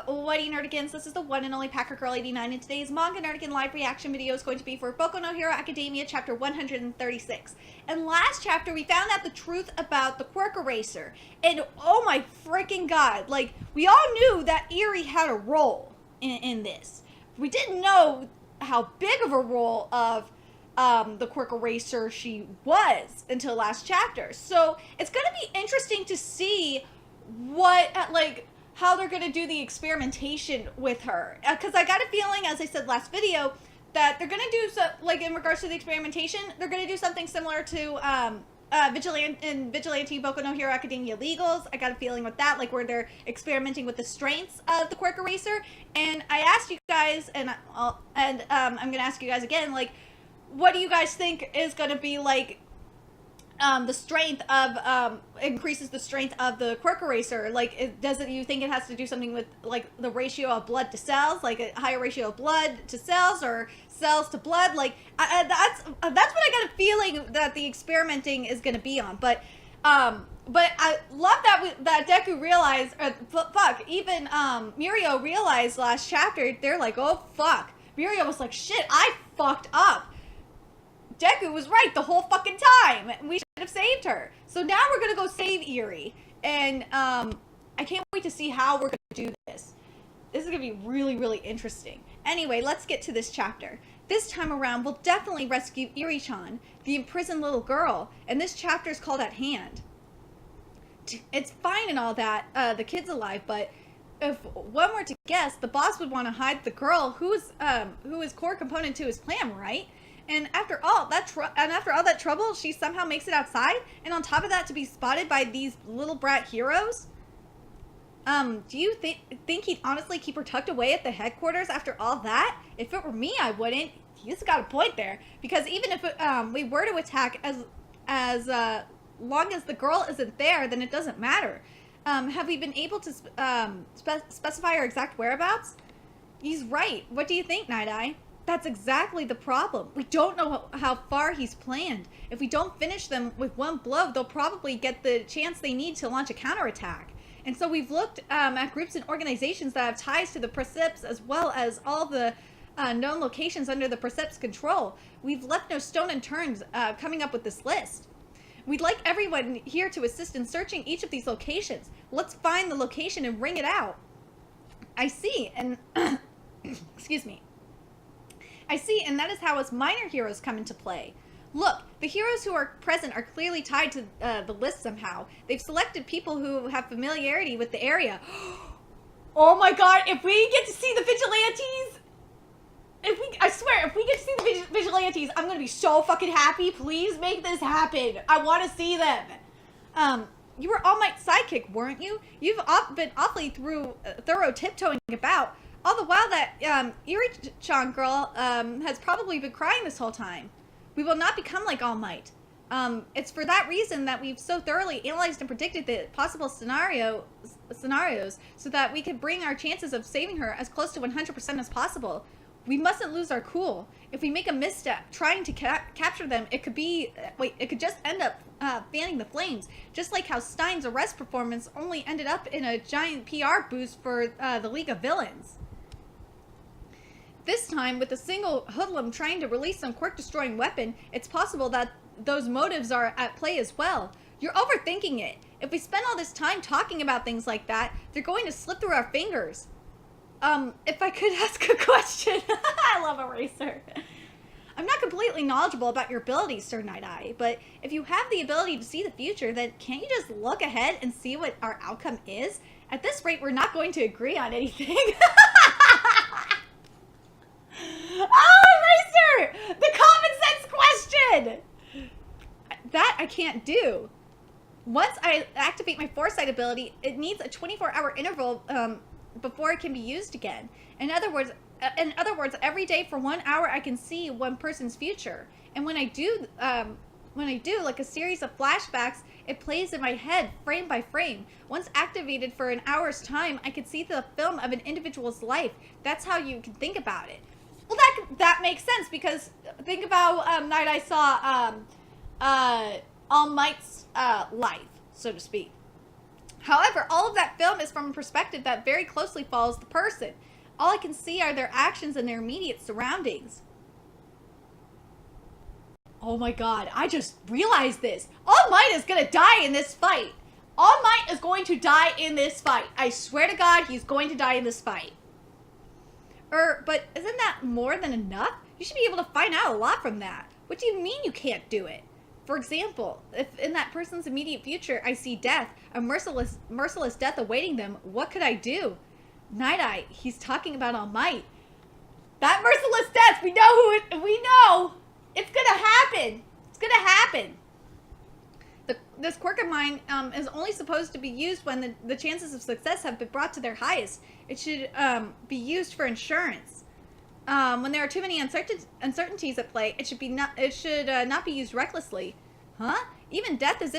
what do you nerdigans? This is the one and only Packer Girl 89, and today's Manga Nerdigan live reaction video is going to be for Boku no Hero Academia chapter 136. And last chapter we found out the truth about the Quirk Eraser, and oh my freaking god, like, we all knew that ERI had a role in this. We didn't know how big of a role of the Quirk Eraser she was until last chapter. So it's going to be interesting to see what, how they're going to do the experimentation with her. Because I got a feeling, as I said last video, that they're going to do, in regards to the experimentation, they're going to do something similar to Vigilante Boku no Hero Academia Legals. I got a feeling with that, where they're experimenting with the strengths of the Quirk Eraser. And I asked you guys, and I'm going to ask you guys again, what do you guys think is going to be, the strength of, increases the strength of the Quirk Eraser? You think it has to do something with, the ratio of blood to cells, a higher ratio of blood to cells, or cells to blood? That's what I got a feeling that the experimenting is going to be on. But I love that Deku realized, even, Mirio realized last chapter, they're like, oh, fuck. Mirio was like, shit, I fucked up. Deku was right the whole fucking time. We should have saved her. So now we're going to go save ERI. And I can't wait to see how we're going to do this. This is going to be really, really interesting. Anyway, let's get to this chapter. This time around, we'll definitely rescue Eri-chan, the imprisoned little girl. And this chapter is called At Hand. It's fine and all that, the kid's alive, but if one were to guess, the boss would want to hide the girl who is core component to his plan, right? And after all that trouble, she somehow makes it outside, and on top of that, to be spotted by these little brat heroes. Do you think he'd honestly keep her tucked away at the headquarters after all that? If it were me, I wouldn't. He's got a point there, because even if we were to attack, as long as the girl isn't there, then it doesn't matter. Have we been able to specify her exact whereabouts? He's right. What do you think, Night Eye? That's exactly the problem. We don't know how far he's planned. If we don't finish them with one blow, they'll probably get the chance they need to launch a counterattack. And so we've looked at groups and organizations that have ties to the Precepts, as well as all the known locations under the Precepts' control. We've left no stone unturned coming up with this list. We'd like everyone here to assist in searching each of these locations. Let's find the location and ring it out. I see, and excuse me. I see, and that is how us minor heroes come into play. Look, the heroes who are present are clearly tied to the list somehow. They've selected people who have familiarity with the area. Oh my god, if we get to see the vigilantes, I swear, if we get to see the vigilantes, I'm gonna be so fucking happy. Please make this happen. I want to see them. You were All Might's sidekick, weren't you? You've been awfully thorough tiptoeing about. All the while that Eri-chan girl has probably been crying this whole time. We will not become like All Might. It's for that reason that we've so thoroughly analyzed and predicted the possible scenarios so that we could bring our chances of saving her as close to 100% as possible. We mustn't lose our cool. If we make a misstep trying to capture them, it could just end up fanning the flames. Just like how Stein's arrest performance only ended up in a giant PR boost for the League of Villains. This time, with a single hoodlum trying to release some quirk-destroying weapon, it's possible that those motives are at play as well. You're overthinking it. If we spend all this time talking about things like that, they're going to slip through our fingers. If I could ask a question. I love Eraser. I'm not completely knowledgeable about your abilities, Sir Night Eye, but if you have the ability to see the future, then can't you just look ahead and see what our outcome is? At this rate, we're not going to agree on anything. Oh, Eraser! The common sense question! That I can't do. Once I activate my foresight ability, it needs a 24-hour interval before it can be used again. In other words, every day for 1 hour, I can see one person's future. And when I do, like a series of flashbacks, it plays in my head frame by frame. Once activated for an hour's time, I can see the film of an individual's life. That's how you can think about it. Well, that makes sense, because think about Night I saw All Might's life, so to speak. However, all of that film is from a perspective that very closely follows the person. All I can see are their actions and their immediate surroundings. Oh my god, I just realized this. All Might is gonna die in this fight. All Might is going to die in this fight. I swear to God, he's going to die in this fight. But isn't that more than enough? You should be able to find out a lot from that. What do you mean you can't do it? For example, if in that person's immediate future I see death, a merciless death awaiting them, what could I do? Night Eye, he's talking about All Might. That merciless death, we know! It's gonna happen! It's gonna happen! This quirk of mine is only supposed to be used when the chances of success have been brought to their highest. It should be used for insurance. When there are too many uncertainties at play, it should not be used recklessly. Huh? Even death is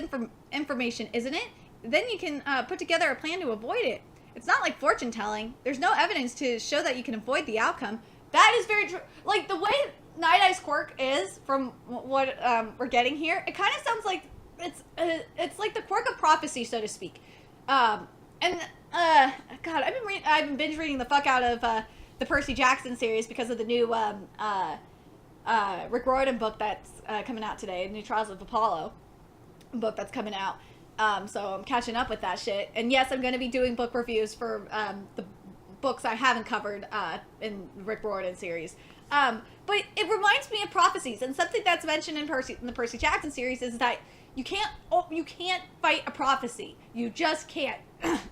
information, isn't it? Then you can put together a plan to avoid it. It's not like fortune telling. There's no evidence to show that you can avoid the outcome. That is very true. Like, the way Night Eye's quirk is, from what we're getting here, it kind of sounds like it's like the quirk of prophecy, so to speak. God, I've been binge reading the fuck out of the Percy Jackson series because of the new Rick Riordan book that's coming out today, the new Trials of Apollo book that's coming out. So I'm catching up with that shit. And yes, I'm going to be doing book reviews for the books I haven't covered in Rick Riordan series. But it reminds me of prophecies, and something that's mentioned in the Percy Jackson series is that you can't fight a prophecy. You just can't.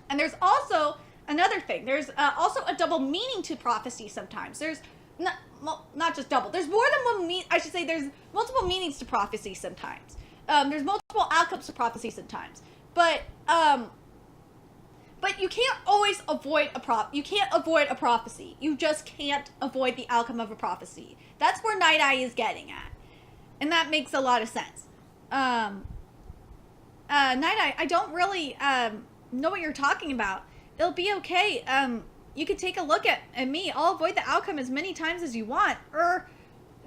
And there's also another thing. There's also a double meaning to prophecy sometimes. There's not just double. There's more than one I should say there's multiple meanings to prophecy sometimes. There's multiple outcomes to prophecy sometimes. But you can't always avoid you can't avoid a prophecy. You just can't avoid the outcome of a prophecy. That's where Night Eye is getting at. And that makes a lot of sense. Night Eye, I don't really know what you're talking about. It'll be okay. You can take a look at me. I'll avoid the outcome as many times as you want.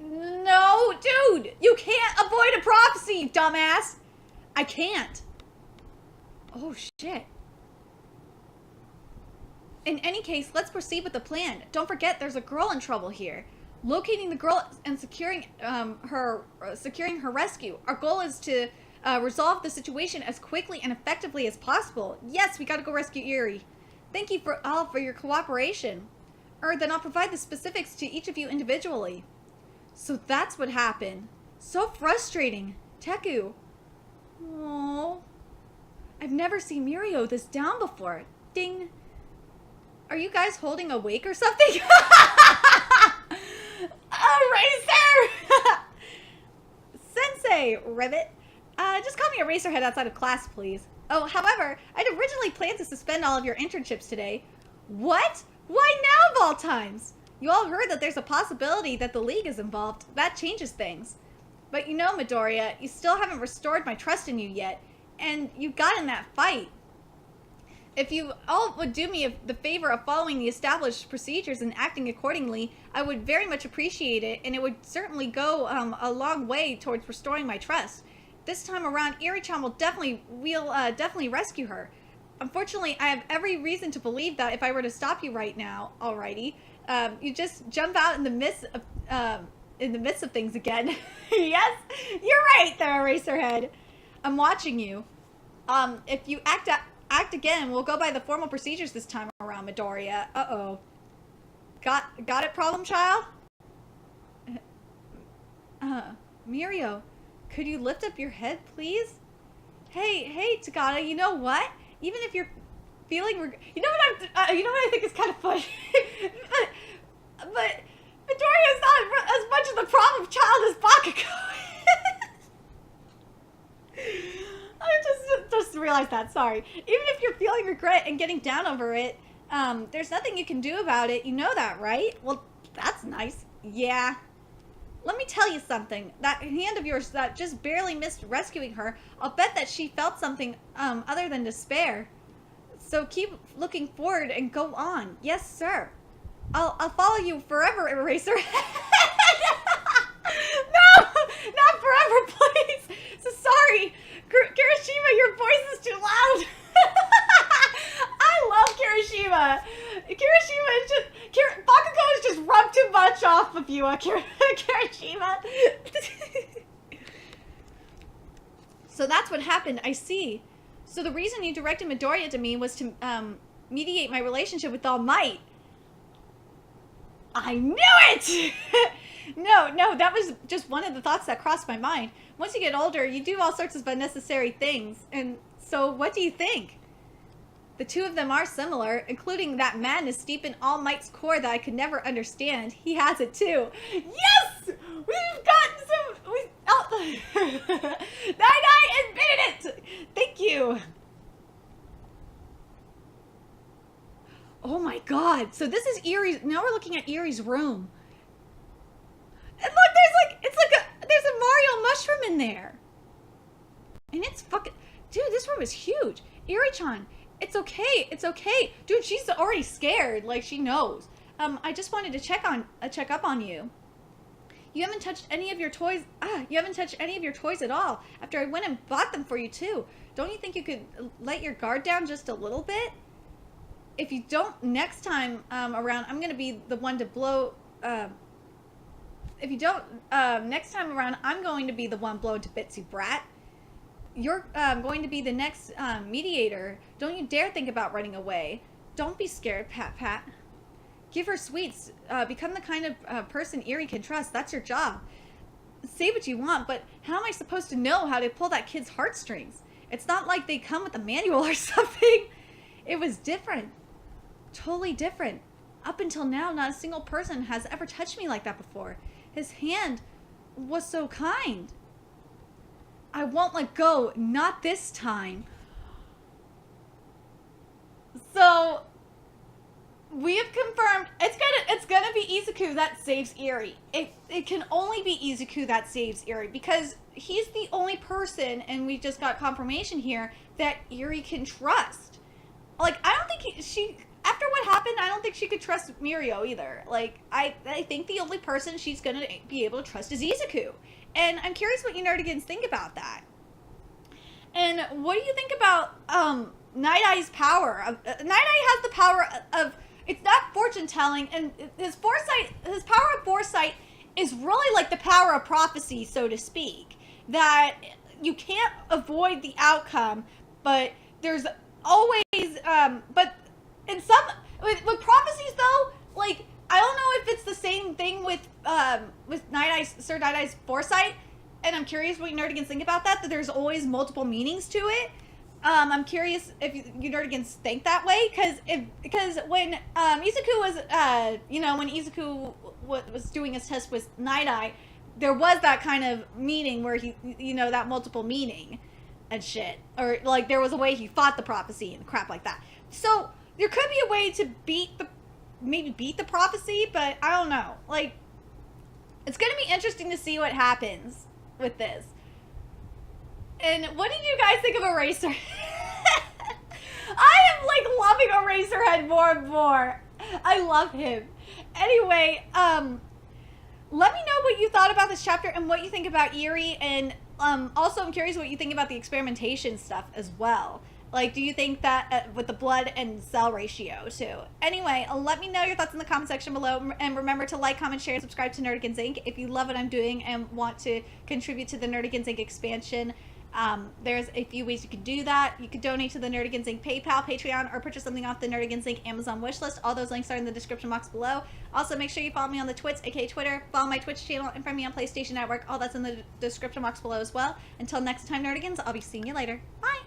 No, dude! You can't avoid a prophecy, you dumbass! I can't. Oh, shit. In any case, let's proceed with the plan. Don't forget, there's a girl in trouble here. Locating the girl and securing her rescue. Our goal is to resolve the situation as quickly and effectively as possible. Yes, we gotta go rescue ERI. Thank you for your cooperation. Then I'll provide the specifics to each of you individually. So that's what happened. So frustrating. Teku. Oh, I've never seen Mirio this down before. Ding. Are you guys holding a wake or something? Eraser! Sensei, Ribbit. Just call me Eraserhead outside of class, please. Oh, however, I'd originally planned to suspend all of your internships today. What? Why now of all times? You all heard that there's a possibility that the League is involved. That changes things. But you know, Midoriya, you still haven't restored my trust in you yet. And you got in that fight. If you all would do me the favor of following the established procedures and acting accordingly, I would very much appreciate it, and it would certainly go a long way towards restoring my trust. This time around, ERI-chan will definitely rescue her. Unfortunately, I have every reason to believe that if I were to stop you right now, alrighty, you just jump out in the midst of things again. Yes, you're right there, Eraserhead. I'm watching you. If you act again, we'll go by the formal procedures this time around, Midoriya. Uh-oh. Got it, problem child? Mirio, could you lift up your head, please? Hey, Tagada, you know what? Even if you're feeling, you know what I think is kind of funny? but Midoriya is not as much of the problem child as Bakugo. I just realized that, sorry. Even if you're feeling regret and getting down over it, there's nothing you can do about it. You know that, right? Well, that's nice. Yeah. Let me tell you something. That hand of yours that just barely missed rescuing her, I'll bet that she felt something other than despair. So keep looking forward and go on. Yes, sir. I'll follow you forever, Eraser. No! Not forever, please! So sorry! Kirishima, your voice is too loud! Kirishima! Kirishima is just... Bakugo has just rubbed too much off of you, Kirishima. So that's what happened, I see. So the reason you directed Midoriya to me was to mediate my relationship with All Might. I knew it! No, that was just one of the thoughts that crossed my mind. Once you get older, you do all sorts of unnecessary things. And so what do you think? The two of them are similar, including that madness deep in All Might's core that I could never understand. He has it too. Yes! We've gotten some... Nine admitted it! Thank you. Oh my god. So this is Eri's... Now we're looking at Eri's room. And look, there's a Mario mushroom in there. And it's fucking... Dude, this room is huge. Eri-chan, it's okay. It's okay. Dude, she's already scared. Like, she knows. I just wanted to check up on you. You haven't touched any of your toys. You haven't touched any of your toys at all. After I went and bought them for you, too. Don't you think you could let your guard down just a little bit? If you don't next time around, I'm going to be the one to blow... if you don't, next time around, I'm going to be the one blown to bits, you brat. You're going to be the next mediator. Don't you dare think about running away. Don't be scared, Pat. Give her sweets. Become the kind of person Eri can trust. That's your job. Say what you want, but how am I supposed to know how to pull that kid's heartstrings? It's not like they come with a manual or something. It was different. Totally different. Up until now, not a single person has ever touched me like that before. His hand was so kind. I won't let go. Not this time. So, we have confirmed it's gonna be Izuku that saves Eri. It can only be Izuku that saves Eri because he's the only person, and we just got confirmation here, that Eri can trust. Like, I don't think she... After what happened, I don't think she could trust Mirio either. Like, I think the only person she's gonna be able to trust is Izuku. And I'm curious what you nerdigans think about that. And what do you think about Night Eye's power? Night Eye has the power of... It's not fortune telling, and his power of foresight is really like the power of prophecy, so to speak. That you can't avoid the outcome, but there's always... but in some... With prophecies, though, like, I don't know if it's the same thing with Sir Night Eye's foresight, and I'm curious what you nerdigans think about that there's always multiple meanings to it. I'm curious if you nerdigans think that way, because when Izuku was, when Izuku was doing his test with Night Eye, there was that kind of meaning where he, that multiple meaning and shit. Or, like, there was a way he fought the prophecy and crap like that. So, there could be a way to maybe beat the prophecy, but I don't know. Like, it's going to be interesting to see what happens with this. And what did you guys think of Eraser? I am, like, loving Eraserhead more and more. I love him. Anyway, let me know what you thought about this chapter and what you think about Eri, and also I'm curious what you think about the experimentation stuff as well. Like, do you think that with the blood and cell ratio, too? Anyway, let me know your thoughts in the comment section below. And remember to like, comment, share, and subscribe to Nerdigans Inc. if you love what I'm doing and want to contribute to the Nerdigans Inc. expansion. There's a few ways you can do that. You could donate to the Nerdigans Inc. PayPal, Patreon, or purchase something off the Nerdigans Inc. Amazon wishlist. All those links are in the description box below. Also, make sure you follow me on the Twits, aka Twitter. Follow my Twitch channel and find me on PlayStation Network. All that's in the description box below as well. Until next time, Nerdigans, I'll be seeing you later. Bye!